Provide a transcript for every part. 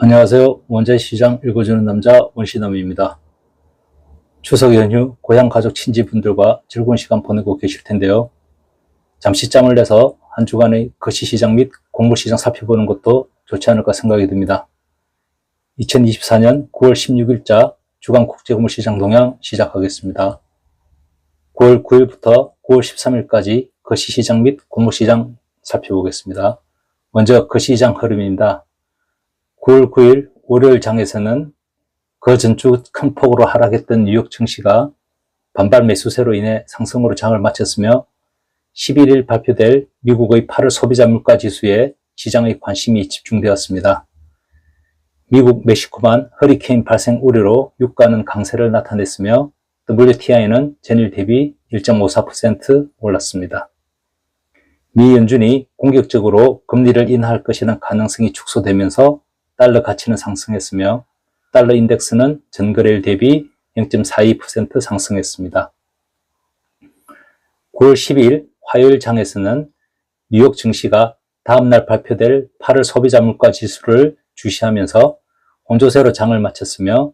안녕하세요. 원자시장 읽어주는 남자 원시남입니다. 추석 연휴 고향 가족 친지분들과 즐거운 시간 보내고 계실 텐데요. 잠시 짬을 내서 한 주간의 거시시장 및 곡물시장 살펴보는 것도 좋지 않을까 생각이 듭니다. 2024년 9월 16일자 주간 국제곡물시장 동향 시작하겠습니다. 9월 9일부터 9월 13일까지 거시시장 및 곡물시장 살펴보겠습니다. 먼저 거시시장 흐름입니다. 9월 9일 월요일 장에서는 그 전주 큰 폭으로 하락했던 뉴욕 증시가 반발 매수세로 인해 상승으로 장을 마쳤으며 11일 발표될 미국의 8월 소비자 물가 지수에 시장의 관심이 집중되었습니다. 미국 멕시코만 허리케인 발생 우려로 유가는 강세를 나타냈으며 WTI는 전일 대비 1.54% 올랐습니다. 미 연준이 공격적으로 금리를 인하할 것이라는 가능성이 축소되면서 달러 가치는 상승했으며 달러 인덱스는 전거래일 대비 0.42% 상승했습니다. 9월 12일 화요일 장에서는 뉴욕 증시가 다음날 발표될 8월 소비자 물가 지수를 주시하면서 혼조세로 장을 마쳤으며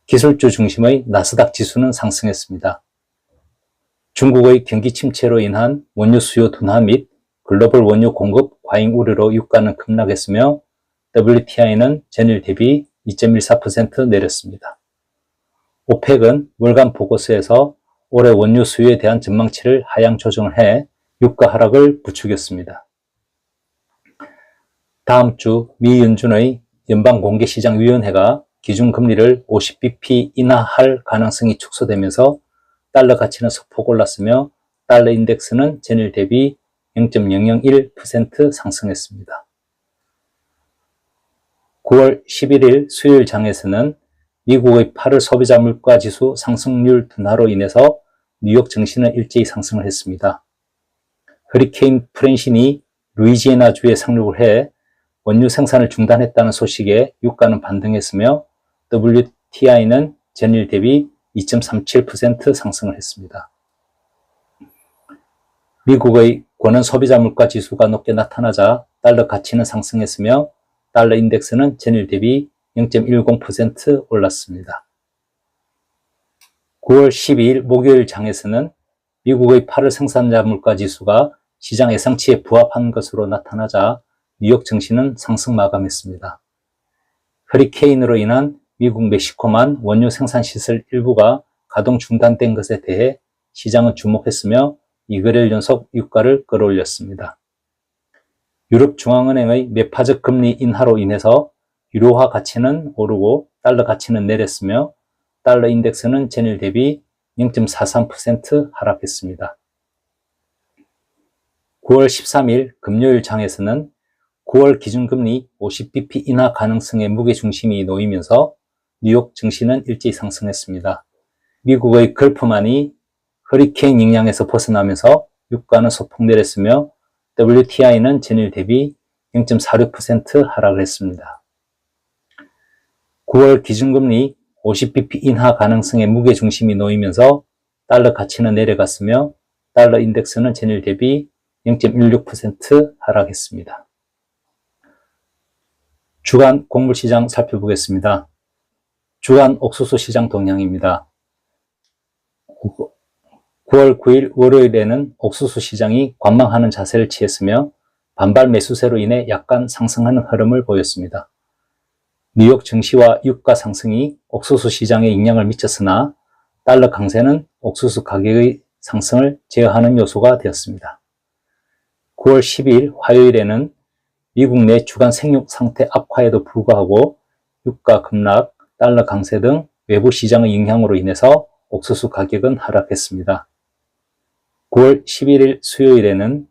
기술주 중심의 나스닥 지수는 상승했습니다. 중국의 경기 침체로 인한 원유 수요 둔화 및 글로벌 원유 공급 과잉 우려로 유가는 급락했으며 WTI는 전일 대비 2.14% 내렸습니다. 오펙은 월간 보고서에서 올해 원유 수요에 대한 전망치를 하향 조정을 해 유가 하락을 부추겼습니다. 다음 주 미 연준의 연방공개시장위원회가 기준금리를 50bp 인하할 가능성이 축소되면서 달러 가치는 소폭 올랐으며 달러 인덱스는 전일 대비 0.001% 상승했습니다. 9월 11일 수요일 장에서는 미국의 8월 소비자 물가 지수 상승률 둔화로 인해서 뉴욕 증시는 일제히 상승을 했습니다. 허리케인 프랜신이 루이지애나주에 상륙을 해 원유 생산을 중단했다는 소식에 유가는 반등했으며 WTI는 전일 대비 2.37% 상승을 했습니다. 미국의 권원 소비자 물가 지수가 높게 나타나자 달러 가치는 상승했으며 달러 인덱스는 전일 대비 0.10% 올랐습니다. 9월 12일 목요일 장에서는 미국의 8월 생산자 물가 지수가 시장 예상치에 부합한 것으로 나타나자 뉴욕 증시는 상승 마감했습니다. 허리케인으로 인한 미국 멕시코만 원유 생산 시설 일부가 가동 중단된 것에 대해 시장은 주목했으며 2거래일 연속 유가를 끌어올렸습니다. 유럽중앙은행의 매파적 금리 인하로 인해서 유로화 가치는 오르고 달러 가치는 내렸으며 달러 인덱스는 전일 대비 0.43% 하락했습니다. 9월 13일 금요일 장에서는 9월 기준금리 50bp 인하 가능성의 무게중심이 놓이면서 뉴욕 증시는 일제히 상승했습니다. 미국의 걸프만이 허리케인 영향에서 벗어나면서 유가는 소폭 내렸으며 WTI는 전일 대비 0.46% 하락을 했습니다. 9월 기준금리 50bp 인하 가능성의 무게중심이 놓이면서 달러 가치는 내려갔으며 달러 인덱스는 전일 대비 0.16% 하락했습니다. 주간 곡물시장 살펴보겠습니다. 주간 옥수수 시장 동향입니다. 9월 9일 월요일에는 옥수수 시장이 관망하는 자세를 취했으며 반발 매수세로 인해 약간 상승하는 흐름을 보였습니다. 뉴욕 증시와 유가 상승이 옥수수 시장에 영향을 미쳤으나 달러 강세는 옥수수 가격의 상승을 제어하는 요소가 되었습니다. 9월 12일 화요일에는 미국 내 주간 생육 상태 악화에도 불구하고 유가 급락, 달러 강세 등 외부 시장의 영향으로 인해서 옥수수 가격은 하락했습니다. 9월 11일 수요일에는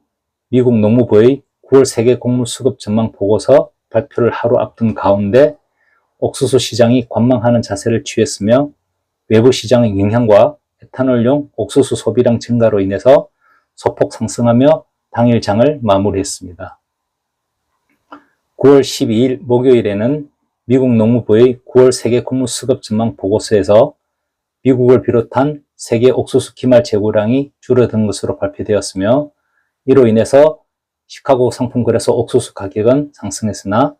미국 농무부의 9월 세계 곡물 수급 전망 보고서 발표를 하루 앞둔 가운데 옥수수 시장이 관망하는 자세를 취했으며 외부 시장의 영향과 에탄올용 옥수수 소비량 증가로 인해서 소폭 상승하며 당일 장을 마무리했습니다. 9월 12일 목요일에는 미국 농무부의 9월 세계 곡물 수급 전망 보고서에서 미국을 비롯한 세계 옥수수 기말 재고량이 줄어든 것으로 발표되었으며, 이로 인해서 시카고 상품거래소 옥수수 가격은 상승했으나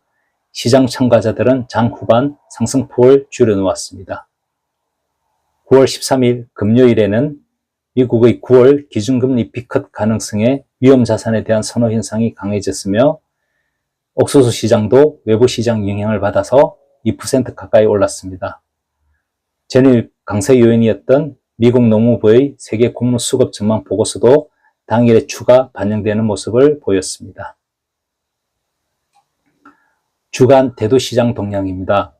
시장 참가자들은 장 후반 상승폭을 줄여놓았습니다. 9월 13일 금요일에는 미국의 9월 기준금리 B컷 가능성의 위험자산에 대한 선호 현상이 강해졌으며, 옥수수 시장도 외부 시장 영향을 받아서 2% 가까이 올랐습니다. 전일 강세 요인이었던 미국 농무부의 세계 곡물 수급 전망 보고서도 당일에 추가 반영되는 모습을 보였습니다. 주간 대두시장 동향입니다.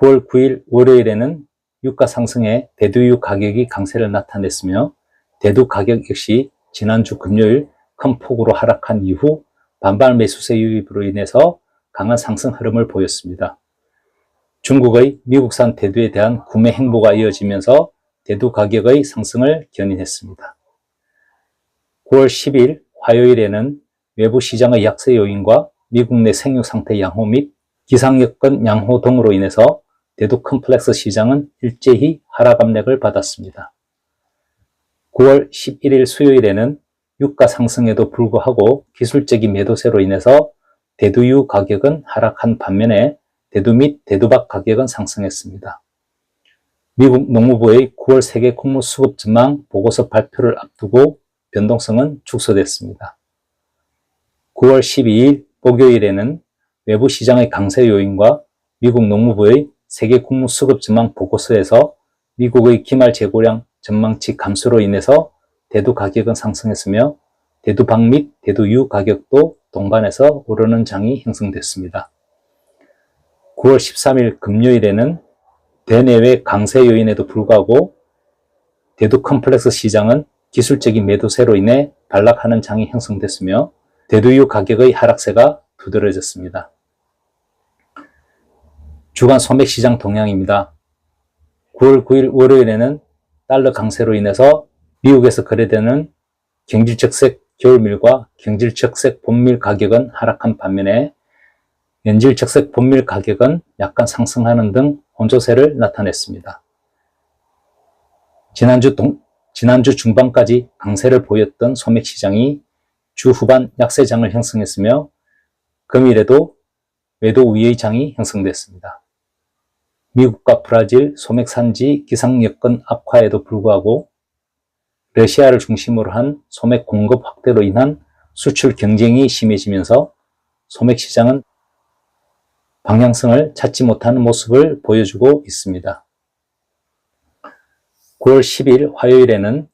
9월 9일 월요일에는 유가 상승에 대두유 가격이 강세를 나타냈으며, 대두 가격 역시 지난주 금요일 큰 폭으로 하락한 이후 반발 매수세 유입으로 인해서 강한 상승 흐름을 보였습니다. 중국의 미국산 대두에 대한 구매 행보가 이어지면서 대두 가격의 상승을 견인했습니다. 9월 10일 화요일에는 외부 시장의 약세 요인과 미국 내 생육 상태 양호 및 기상 여건 양호 등으로 인해서 대두 컴플렉스 시장은 일제히 하락 압력을 받았습니다. 9월 11일 수요일에는 유가 상승에도 불구하고 기술적인 매도세로 인해서 대두유 가격은 하락한 반면에 대두 및 대두박 가격은 상승했습니다. 미국 농무부의 9월 세계 곡물 수급 전망 보고서 발표를 앞두고 변동성은 축소됐습니다. 9월 12일 목요일에는 외부 시장의 강세 요인과 미국 농무부의 세계 곡물 수급 전망 보고서에서 미국의 기말 재고량 전망치 감소로 인해서 대두 가격은 상승했으며, 대두박 및 대두유 가격도 동반해서 오르는 장이 형성됐습니다. 9월 13일 금요일에는 대내외 강세 요인에도 불구하고 대두 컴플렉스 시장은 기술적인 매도세로 인해 반락하는 장이 형성됐으며, 대두유 가격의 하락세가 두드러졌습니다. 주간 소맥시장 동향입니다. 9월 9일 월요일에는 달러 강세로 인해서 미국에서 거래되는 경질적색 겨울밀과 경질적색 봄밀 가격은 하락한 반면에 연질적색 봄밀 가격은 약간 상승하는 등 혼조세를 나타냈습니다. 지난주 중반까지 강세를 보였던 소맥시장이 주 후반 약세장을 형성했으며, 금일에도 매도 우위의 장이 형성됐습니다. 미국과 브라질 소맥 산지 기상 여건 악화에도 불구하고 러시아를 중심으로 한 소맥 공급 확대로 인한 수출 경쟁이 심해지면서 소맥 시장은 방향성을 찾지 못하는 모습을 보여주고 있습니다. 9월 10일 화요일에는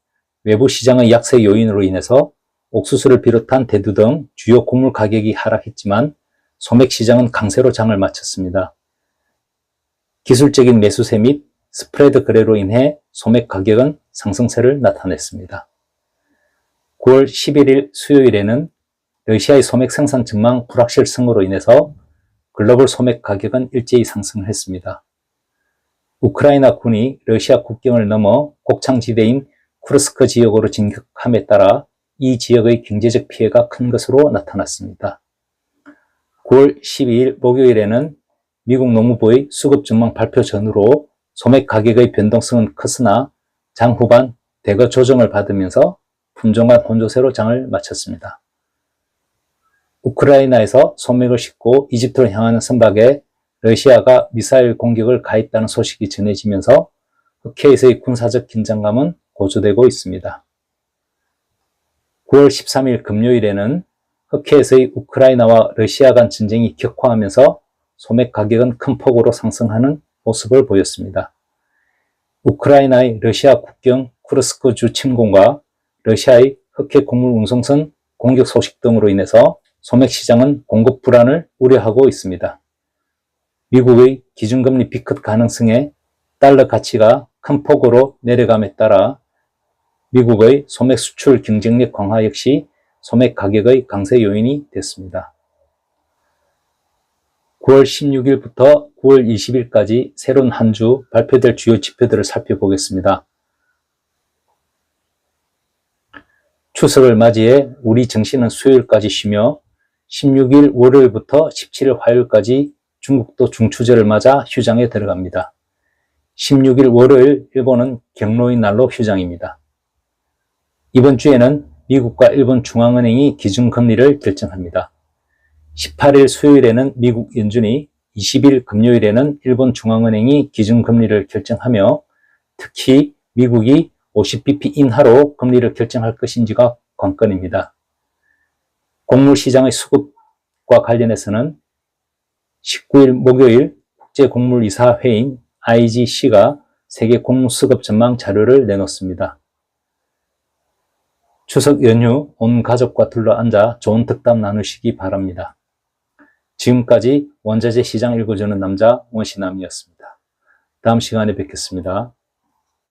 외부 시장의 약세 요인으로 인해서 옥수수를 비롯한 대두 등 주요 곡물 가격이 하락했지만 소맥 시장은 강세로 장을 마쳤습니다. 기술적인 매수세 및 스프레드 거래로 인해 소맥 가격은 상승세를 나타냈습니다. 9월 11일 수요일에는 러시아의 소맥 생산 전망 불확실성으로 인해서 글로벌 소맥 가격은 일제히 상승을 했습니다. 우크라이나 군이 러시아 국경을 넘어 곡창지대인 쿠르스크 지역으로 진격함에 따라 이 지역의 경제적 피해가 큰 것으로 나타났습니다. 9월 12일 목요일에는 미국 농무부의 수급 전망 발표 전후로 소맥 가격의 변동성은 컸으나 장 후반 대거 조정을 받으면서 품종간 혼조세로 장을 마쳤습니다. 우크라이나에서 소맥을 싣고 이집트로 향하는 선박에 러시아가 미사일 공격을 가했다는 소식이 전해지면서 흑해에서의 군사적 긴장감은 고조되고 있습니다. 9월 13일 금요일에는 흑해에서의 우크라이나와 러시아 간 전쟁이 격화하면서 소맥 가격은 큰 폭으로 상승하는 모습을 보였습니다. 우크라이나의 러시아 국경 쿠르스크 주 침공과 러시아의 흑해 곡물 운송선 공격 소식 등으로 인해서 소맥 시장은 공급 불안을 우려하고 있습니다. 미국의 기준금리 B컷 가능성에 달러 가치가 큰 폭으로 내려감에 따라 미국의 소맥 수출 경쟁력 강화 역시 소맥 가격의 강세 요인이 됐습니다. 9월 16일부터 9월 20일까지 새로운 한 주 발표될 주요 지표들을 살펴보겠습니다. 추석을 맞이해 우리 증시는 수요일까지 쉬며 16일 월요일부터 17일 화요일까지 중국도 중추제를 맞아 휴장에 들어갑니다. 16일 월요일 일본은 경로의 날로 휴장입니다. 이번 주에는 미국과 일본 중앙은행이 기준금리를 결정합니다. 18일 수요일에는 미국 연준이, 20일 금요일에는 일본 중앙은행이 기준금리를 결정하며 특히 미국이 50bp 인하로 금리를 결정할 것인지가 관건입니다. 곡물시장의 수급과 관련해서는 19일 목요일 국제곡물이사회인 IGC가 세계 곡물 수급 전망 자료를 내놓습니다. 추석 연휴 온 가족과 둘러앉아 좋은 덕담 나누시기 바랍니다. 지금까지 원자재 시장 읽어주는 남자 원시남이었습니다. 다음 시간에 뵙겠습니다.